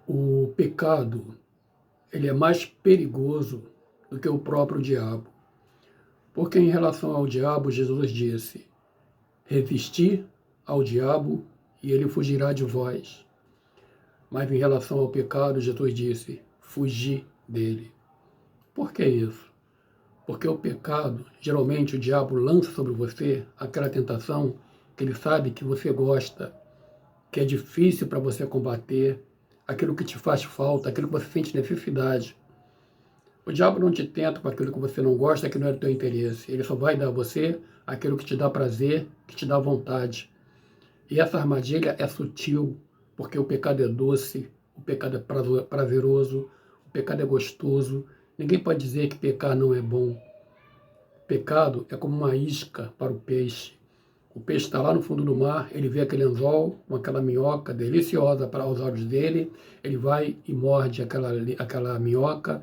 O pecado, ele é mais perigoso do que o próprio diabo. Porque em relação ao diabo, Jesus disse: resisti ao diabo e ele fugirá de vós. Mas em relação ao pecado, Jesus disse: fugi dele. Por que isso? Porque o pecado, geralmente o diabo lança sobre você aquela tentação que ele sabe que você gosta, que é difícil para você combater, aquilo que te faz falta, aquilo que você sente necessidade. O diabo não te tenta com aquilo que você não gosta, que não é do teu interesse. Ele só vai dar a você aquilo que te dá prazer, que te dá vontade. E essa armadilha é sutil, porque o pecado é doce, o pecado é prazeroso, o pecado é gostoso. Ninguém pode dizer que pecar não é bom. Pecado é como uma isca para o peixe. O peixe está lá no fundo do mar, ele vê aquele anzol, com aquela minhoca deliciosa para os olhos dele, ele vai e morde aquela minhoca,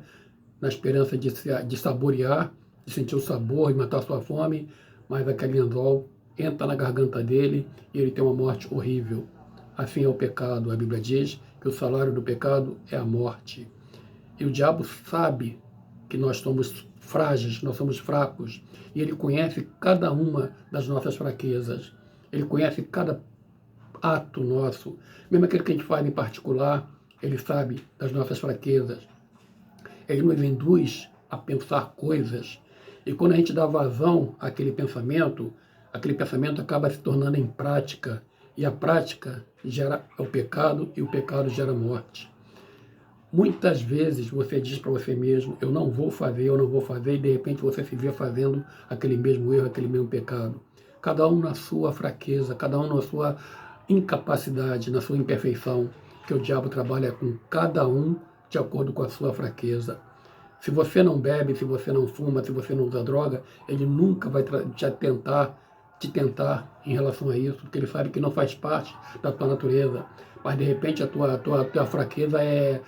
na esperança de saborear, de sentir o sabor e matar a sua fome, mas aquele anzol entra na garganta dele e ele tem uma morte horrível. Assim é o pecado. A Bíblia diz que o salário do pecado é a morte. E o diabo sabe que nós somos frágeis, nós somos fracos, e ele conhece cada uma das nossas fraquezas. Ele conhece cada ato nosso, mesmo aquele que a gente faz em particular, ele sabe das nossas fraquezas. Ele nos induz a pensar coisas, e quando a gente dá vazão àquele pensamento acaba se tornando em prática, e a prática gera o pecado, e o pecado gera morte. Muitas vezes você diz para você mesmo: eu não vou fazer, e de repente você se vê fazendo aquele mesmo erro, aquele mesmo pecado. Cada um na sua fraqueza, cada um na sua incapacidade, na sua imperfeição, que o diabo trabalha com cada um de acordo com a sua fraqueza. Se você não bebe, se você não fuma, se você não usa droga, ele nunca vai te tentar em relação a isso, porque ele sabe que não faz parte da tua natureza. Mas de repente a tua fraqueza é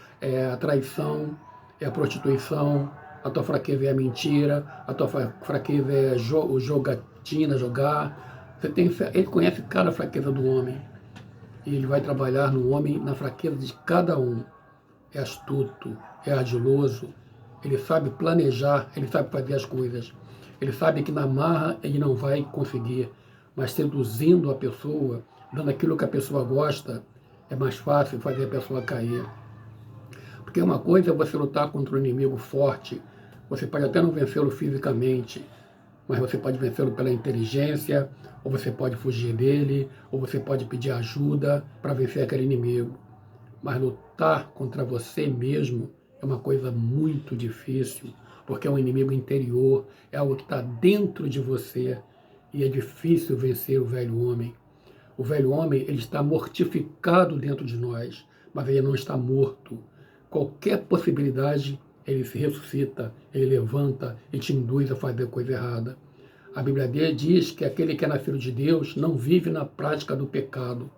a traição, é a prostituição, a tua fraqueza é a mentira, a tua fraqueza é jogatina, jogar. Ele conhece cada fraqueza do homem. E ele vai trabalhar no homem na fraqueza de cada um. É astuto, é ardiloso, ele sabe planejar, ele sabe fazer as coisas. Ele sabe que na marra ele não vai conseguir, mas seduzindo a pessoa, dando aquilo que a pessoa gosta, é mais fácil fazer a pessoa cair. Porque uma coisa é você lutar contra um inimigo forte, você pode até não vencê-lo fisicamente, mas você pode vencê-lo pela inteligência, ou você pode fugir dele, ou você pode pedir ajuda para vencer aquele inimigo. Mas lutar contra você mesmo é uma coisa muito difícil, porque é um inimigo interior, é algo que está dentro de você, e é difícil vencer o velho homem. O velho homem, ele está mortificado dentro de nós, mas ele não está morto. Qualquer possibilidade, ele se ressuscita, ele levanta e te induz a fazer coisa errada. A Bíblia diz que aquele que é nascido de Deus não vive na prática do pecado.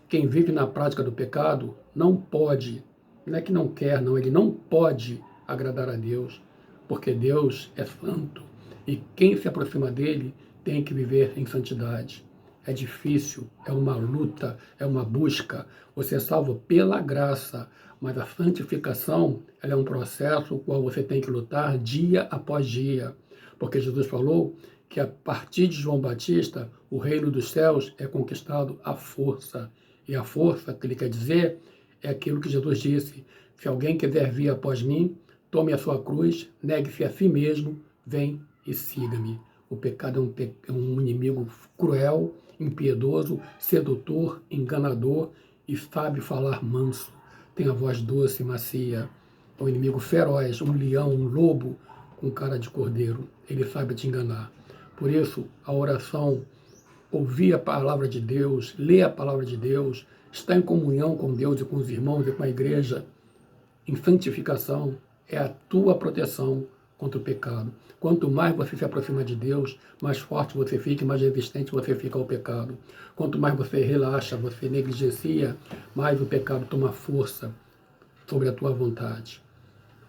Quem vive na prática do pecado não pode, não é que não quer, não, ele não pode agradar a Deus, porque Deus é santo e quem se aproxima dele tem que viver em santidade. É difícil, é uma luta, é uma busca. Você é salvo pela graça, mas a santificação ela é um processo o qual você tem que lutar dia após dia, porque Jesus falou que a partir de João Batista, o reino dos céus é conquistado à força. E a força que ele quer dizer é aquilo que Jesus disse: se alguém quiser vir após mim, tome a sua cruz, negue-se a si mesmo, vem e siga-me. O pecado é um inimigo cruel, impiedoso, sedutor, enganador e sabe falar manso. Tem a voz doce e macia. É um inimigo feroz, um leão, um lobo com cara de cordeiro. Ele sabe te enganar. Por isso, a oração, ouvir a palavra de Deus, ler a palavra de Deus, estar em comunhão com Deus e com os irmãos e com a igreja, em santificação, é a tua proteção contra o pecado. Quanto mais você se aproxima de Deus, mais forte você fica e mais resistente você fica ao pecado. Quanto mais você relaxa, você negligencia, mais o pecado toma força sobre a tua vontade.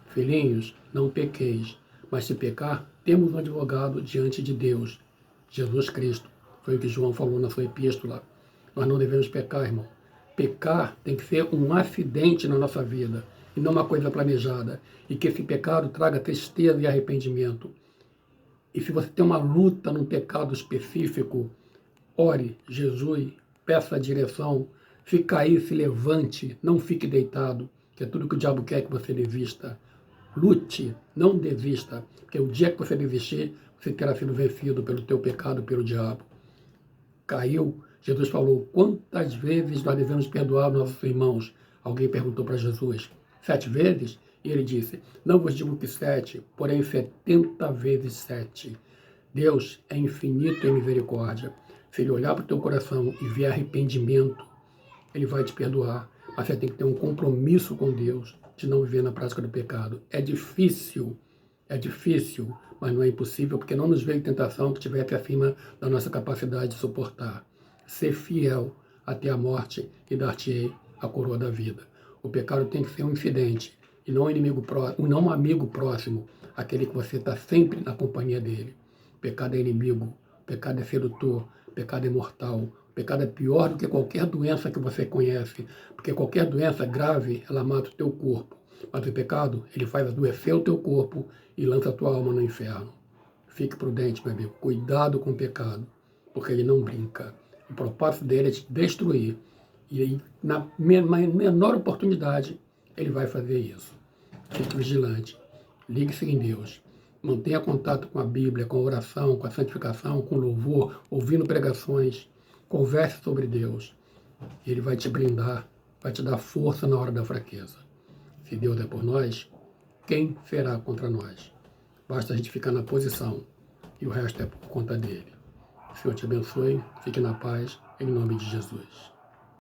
Filhinhos, não pequeis, mas se pecar, temos um advogado diante de Deus, Jesus Cristo. Foi o que João falou na sua epístola. Nós não devemos pecar, irmão. pecar tem que ser um acidente na nossa vida e não uma coisa planejada. E que esse pecado traga tristeza e arrependimento. E se você tem uma luta num pecado específico, ore, jejue, peça a direção. Se cair, se levante, não fique deitado, que é tudo que o diabo quer que você desista. Lute, não desista, porque o dia que você desistir, você terá sido vencido pelo teu pecado, pelo diabo. Caiu, Jesus falou, quantas vezes nós devemos perdoar nossos irmãos? Alguém perguntou para Jesus, 7 vezes? E ele disse, não vos digo que 7, porém 70 vezes 7. Deus é infinito em misericórdia. Se ele olhar para o teu coração e ver arrependimento, ele vai te perdoar. Mas você tem que ter um compromisso com Deus de não viver na prática do pecado. É difícil, mas não é impossível, porque não nos veio tentação que estivesse acima da nossa capacidade de suportar. Ser fiel até a morte e dar-te-ei a coroa da vida. O pecado tem que ser um incidente e não um amigo próximo, aquele que você está sempre na companhia dele. O pecado é inimigo, o pecado é sedutor, o pecado é mortal, o pecado é pior do que qualquer doença que você conhece, porque qualquer doença grave, ela mata o teu corpo. Mas o pecado, ele faz adoecer o teu corpo e lança a tua alma no inferno. Fique prudente, meu amigo. Cuidado com o pecado, porque ele não brinca. O propósito dele é te destruir. E aí, na menor oportunidade, ele vai fazer isso. Fique vigilante. Ligue-se em Deus. Mantenha contato com a Bíblia, com a oração, com a santificação, com o louvor, ouvindo pregações. Converse sobre Deus. Ele vai te blindar, vai te dar força na hora da fraqueza. Se Deus é por nós, quem será contra nós? Basta a gente ficar na posição e o resto é por conta dele. O Senhor te abençoe, fique na paz, em nome de Jesus.